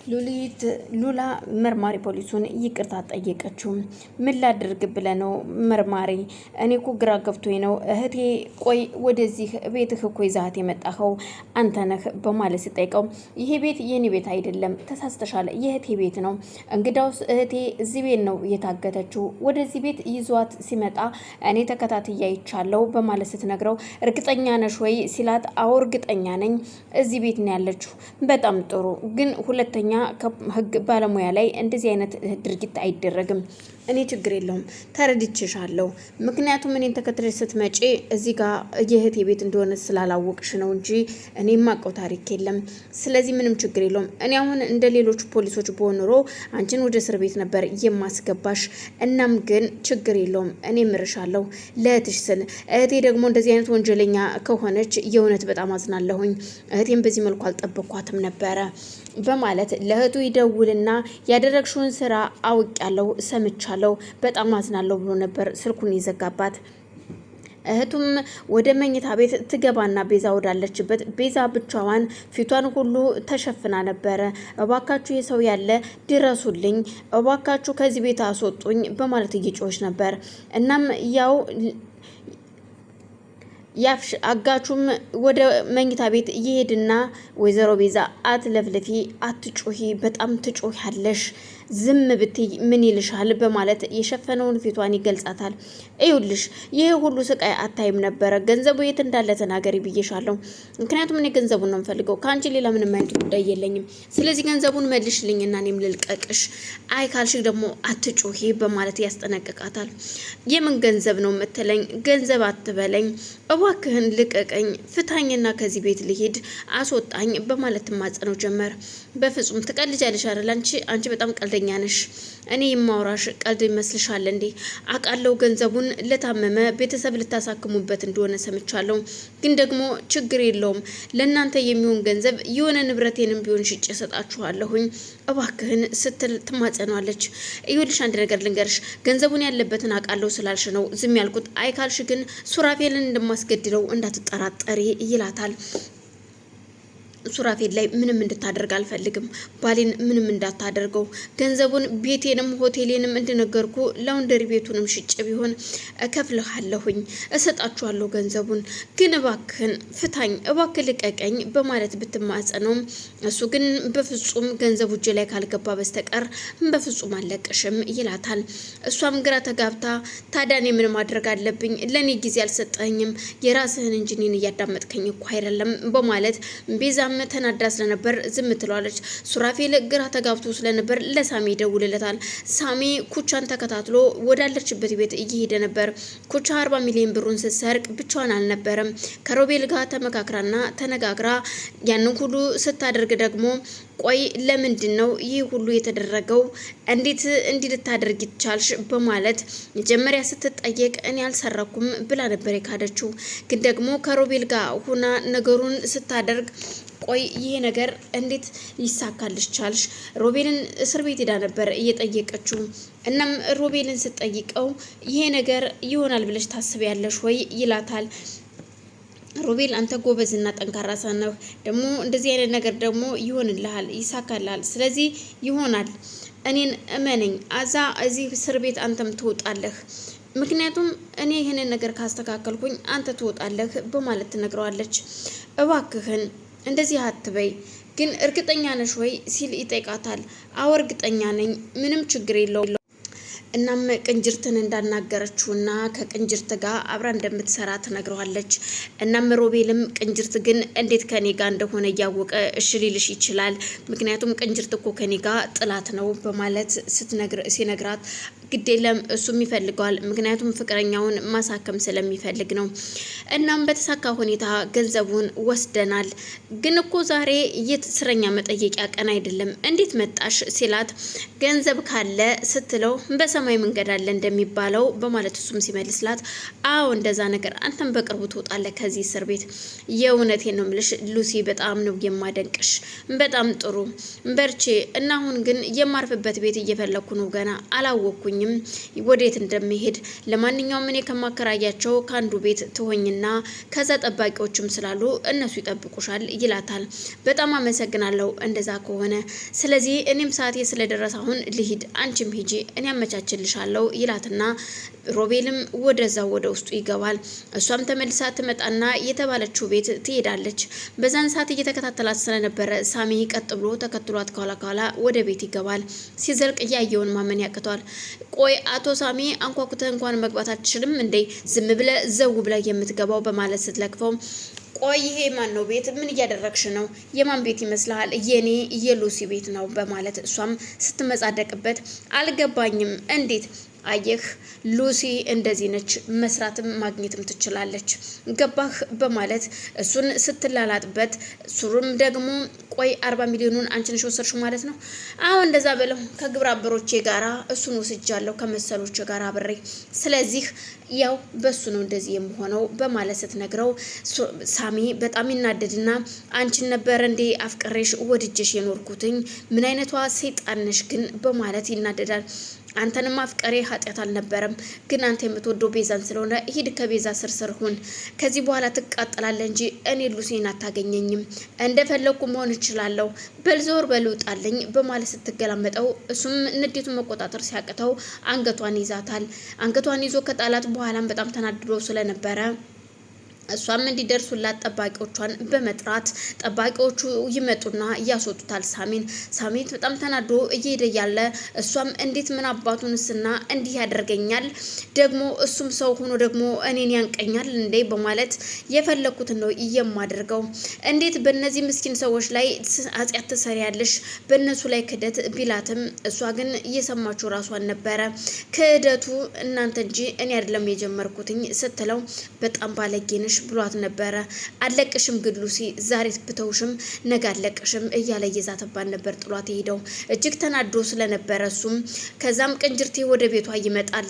ሉላ መርማሪ ፖሊሱን ይቅርታ ጠየቀችው። ምን ላድርግ ብለህ ነው መርማሪ? እኔ እኮ ግራ ገብቶኝ ነው እህቴ። ቆይ ወደዚህ ቤትህ እኮ ይዛት የመጣኸው አንተ ነህ በማለት ስጠይቀው ይሄ ቤት የኔ ቤት አይደለም፣ ተሳስተሻል፣ የእህቴ ቤት ነው። እንግዳውስ እህቴ እዚህ ቤት ነው የታገተችው። ወደዚህ ቤት ይዟት ሲመጣ እኔ ተከታትዬ አይቻለሁ በማለት ስትነግረው እርግጠኛ ነሽ ወይ ሲላት አዎ እርግጠኛ ነኝ፣ እዚህ ቤት ነው ያለችው። በጣም ጥሩ፣ ግን ሁለተኛ ከህግ ባለሙያ ላይ እንደዚህ አይነት ድርጊት አይደረግም። እኔ ችግር የለውም ተረድቼሻለሁ። ምክንያቱም እኔን ተከትለሽ ስትመጪ እዚህ ጋር የእህቴ ቤት እንደሆነ ስላላወቅሽ ነው እንጂ እኔ የማውቀው ታሪክ የለም። ስለዚህ ምንም ችግር የለውም። እኔ አሁን እንደ ሌሎቹ ፖሊሶች በሆን ኖሮ አንቺን ወደ እስር ቤት ነበር የማስገባሽ። እናም ግን ችግር የለውም፣ እኔ ምርሻለሁ ለእህትሽ ስል። እህቴ ደግሞ እንደዚህ አይነት ወንጀለኛ ከሆነች የእውነት በጣም አዝናለሁኝ። እህቴን በዚህ መልኩ አልጠበኳትም ነበረ በማለት ለእህቱ ይደውልና ያደረግሽውን ስራ አውቄያለሁ፣ ሰምቻለሁ፣ በጣም አዝናለሁ ብሎ ነበር ስልኩን ይዘጋባት። እህቱም ወደ መኝታ ቤት ትገባና ቤዛ ወዳለችበት፣ ቤዛ ብቻዋን ፊቷን ሁሉ ተሸፍና ነበረ። እባካችሁ የሰው ያለ ድረሱልኝ፣ እባካችሁ ከዚህ ቤት አስወጡኝ በማለት እየጮኸች ነበር። እናም ያው ያፍሽ አጋቹም ወደ መኝታ ቤት ይሄድና ወይዘሮ ቤዛ አትለፍልፊ፣ አትጮሂ፣ በጣም ትጮሂያለሽ፣ ዝም ብትይ ምን ይልሻል በማለት የሸፈነውን ፊቷን ይገልጻታል። እዩልሽ ይሄ ሁሉ ስቃይ አታይም ነበረ፣ ገንዘቡ የት እንዳለ ተናገሪ ብዬሻለሁ። ምክንያቱም እኔ ገንዘቡን ነው የምፈልገው፣ ከአንቺ ሌላ ምንም አይነት ጉዳይ የለኝም። ስለዚህ ገንዘቡን መልሽልኝና እኔም ልልቀቅሽ፣ አይ ካልሽ ደግሞ አትጮሂ በማለት ያስጠነቅቃታል። የምን ገንዘብ ነው የምትለኝ? ገንዘብ አትበለኝ፣ እባክህን ልቀቀኝ፣ ፍታኝና ከዚህ ቤት ልሂድ፣ አስወጣኝ በማለት ማጸነው ጀመር። በፍጹም ትቀልጃለሽ አይደል? አንቺ በጣም ቀልደኛ ነሽ። እኔ የማውራሽ ቀልድ ይመስልሻል እንዴ? አውቃለሁ ገንዘቡን ለታመመ ቤተሰብ ልታሳክሙበት እንደሆነ ሰምቻለሁ። ግን ደግሞ ችግር የለውም፣ ለእናንተ የሚሆን ገንዘብ የሆነ ንብረቴንም ቢሆን ሽጬ እሰጣችኋለሁኝ እባክህን ስትል ትማጸኗለች። ይኸውልሽ አንድ ነገር ልንገርሽ፣ ገንዘቡን ያለበትን አውቃለሁ ስላልሽ ነው ዝም ያልኩት። አይ ካልሽ ግን ሱራፌልን እንደማስገድለው እንዳትጠራጠሪ ይላታል። ሱራፌል ላይ ምንም እንድታደርግ አልፈልግም። ባሌን ምንም እንዳታደርገው። ገንዘቡን ቤቴንም ሆቴሌንም እንደነገርኩ ላውንደሪ ቤቱንም ሽጭ ቢሆን እከፍልሃለሁኝ፣ እሰጣችኋለሁ ገንዘቡን። ግን እባክህን ፍታኝ፣ እባክህ ልቀቀኝ በማለት ብትማጸነውም እሱ ግን በፍጹም ገንዘቡ እጄ ላይ ካልገባ በስተቀር በፍጹም አለቅሽም ይላታል። እሷም ግራ ተጋብታ ታዲያ እኔ ምን ማድረግ አለብኝ? ለኔ ጊዜ አልሰጠኝም፣ የራስህን እንጂ እኔን እያዳመጥከኝ እኮ አይደለም በማለት ቤዛም ተናዳ ስለነበር ዝም ትለዋለች። ሱራፌል ግራ ተጋብቶ ስለነበር ለሳሚ ይደውልለታል። ሳሚ ኩቻን ተከታትሎ ወዳለችበት ቤት እየሄደ ነበር። ኩቻ 40 ሚሊዮን ብሩን ስትሰርቅ ብቻዋን አልነበረም። ከሮቤል ጋር ተመካክራና ተነጋግራ ያንን ሁሉ ስታደርግ ደግሞ ቆይ ለምንድን ነው ይህ ሁሉ የተደረገው? እንዴት እንዲህ ልታደርግ ይቻልሽ? በማለት መጀመሪያ ስትጠየቅ እኔ አልሰረኩም ብላ ነበር የካደችው። ግን ደግሞ ከሮቤል ጋር ሁና ነገሩን ስታደርግ ቆይ ይሄ ነገር እንዴት ሊሳካልሽ ቻልሽ? ሮቤልን እስር ቤት ሄዳ ነበር እየጠየቀችው። እናም ሮቤልን ስትጠይቀው ይሄ ነገር ይሆናል ብለሽ ታስቢያለሽ ወይ ይላታል። ሮቤል አንተ ጎበዝና ጠንካራ ሰው ነህ፣ ደግሞ እንደዚህ አይነት ነገር ደግሞ ይሆንልሃል፣ ይሳካልሃል። ስለዚህ ይሆናል፣ እኔን እመነኝ። እዚህ እስር ቤት አንተም ትወጣለህ፣ ምክንያቱም እኔ ይህንን ነገር ካስተካከልኩኝ አንተ ትወጣለህ በማለት ትነግረዋለች። እባክህን እንደዚህ አትበይ፣ ግን እርግጠኛ ነሽ ወይ ሲል ይጠይቃታል። አዎ እርግጠኛ ነኝ፣ ምንም ችግር የለውም። እናም ቅንጅርትን እንዳናገረችውና ከቅንጅርት ጋር አብራ እንደምትሰራ ትነግረዋለች። እናም ሮቤልም ቅንጅርት ግን እንዴት ከኔ ጋር እንደሆነ እያወቀ እሺ ሊልሽ ይችላል? ምክንያቱም ቅንጅርት እኮ ከኔ ጋር ጥላት ነው በማለት ሲነግራት ግዴለም እሱም ይፈልገዋል። ምክንያቱም ፍቅረኛውን ማሳከም ስለሚፈልግ ነው። እናም በተሳካ ሁኔታ ገንዘቡን ወስደናል። ግን እኮ ዛሬ የእስረኛ መጠየቂያ ቀን አይደለም፣ እንዴት መጣሽ ሲላት ገንዘብ ካለ ስትለው በሰማይ መንገድ አለ እንደሚባለው በማለት እሱም ሲመልስላት አዎ እንደዛ ነገር፣ አንተም በቅርቡ ትወጣለህ ከዚህ እስር ቤት። የእውነቴን ነው የምልሽ ሉሲ፣ በጣም ነው የማደንቅሽ። በጣም ጥሩ በርቺ። እና አሁን ግን የማርፍበት ቤት እየፈለኩ ነው፣ ገና አላወቅኩኝ አልነገሩኝም ወዴት እንደሚሄድ። ለማንኛውም እኔ ከማከራያቸው ከአንዱ ቤት ትሆኝና ከዛ ጠባቂዎችም ስላሉ እነሱ ይጠብቁሻል ይላታል። በጣም አመሰግናለሁ እንደዛ ከሆነ ስለዚህ እኔም ሰዓቴ ስለደረሰ አሁን ልሂድ፣ አንቺም ሂጂ እኔ አመቻችልሻለሁ ይላትና ሮቤልም ወደዛው ወደ ውስጡ ይገባል። እሷም ተመልሳ ትመጣና የተባለችው ቤት ትሄዳለች። በዛን ሰዓት እየተከታተላት ስለነበረ ሳሚ ቀጥ ብሎ ተከትሏት ከኋላ ወደ ቤት ይገባል። ሲዘልቅ እያየውን ማመን ያቅቷል። ቆይ አቶ ሳሚ አንኳኩተህ እንኳን መግባት አትችልም እንዴ? ዝም ብለ ዘው ብለ የምትገባው በማለት ስትለክፈው ቆይ ይሄ ማን ነው ቤት? ምን እያደረግሽ ነው? የማን ቤት ይመስልሃል? የኔ የሉሲ ቤት ነው በማለት እሷም ስትመጻደቅበት አልገባኝም። እንዴት አየህ ሉሲ እንደዚህ ነች፣ መስራትም ማግኘትም ትችላለች፣ ገባህ በማለት እሱን ስትላላጥበት ሱሩም ደግሞ ቆይ 40 ሚሊዮኑን አንቺ ነሽ ወሰድሽው ማለት ነው? አሁን እንደዛ በለው ከግብረ አበሮቼ ጋራ እሱን ወስጃለሁ ከመሰሎች ጋር አብሬ፣ ስለዚህ ያው በሱ ነው እንደዚህ የምሆነው በማለት ስትነግረው ሳሚ በጣም ይናደድና አንቺን ነበር እንዴ አፍቅሬሽ ወድጀሽ የኖርኩትኝ ምን አይነቷ ሰይጣን ነሽ ግን በማለት ይናደዳል። አንተንም አፍቀሬ ኃጢአት አልነበረም፣ ግን አንተ የምትወደው ቤዛን ስለሆነ ሂድ ከቤዛ ስር ሁን። ከዚህ በኋላ ትቃጠላለህ እንጂ እኔ ሉሲን አታገኘኝም። እንደፈለኩ መሆን እችላለሁ። በልዞር በልውጣለኝ በማለት ስትገላመጠው እሱም ንዴቱን መቆጣጠር ሲያቅተው አንገቷን ይዛታል። አንገቷን ይዞ ከጣላት በኋላም በጣም ተናድዶ ስለነበረ እሷም እንዲደርሱላት ጠባቂዎቿን በመጥራት ጠባቂዎቹ ይመጡና ያስወጡታል ሳሚን። ሳሚት በጣም ተናዶ እየሄደ ያለ እሷም እንዴት ምን አባቱንስና እንዲህ ያደርገኛል ደግሞ እሱም ሰው ሆኖ ደግሞ እኔን ያንቀኛል እንዴ በማለት የፈለኩትን ነው የማደርገው። እንዴት በእነዚህ ምስኪን ሰዎች ላይ ኃጢአት ትሰሪያለሽ? በእነሱ ላይ ክደት ቢላትም እሷ ግን እየሰማችው ራሷን ነበረ። ክህደቱ እናንተ እንጂ እኔ አይደለም የጀመርኩትኝ ስትለው በጣም ባለጌነሽ ብሏት ነበረ። አለቅሽም ግን ሉሲ ዛሬ ብተውሽም ነገ አለቅሽም እያለ እየዛተባን ነበር ጥሏት ሄደው። እጅግ ተናዶ ስለነበረ እሱም ከዛም ቅንጅርቴ ወደ ቤቷ ይመጣል።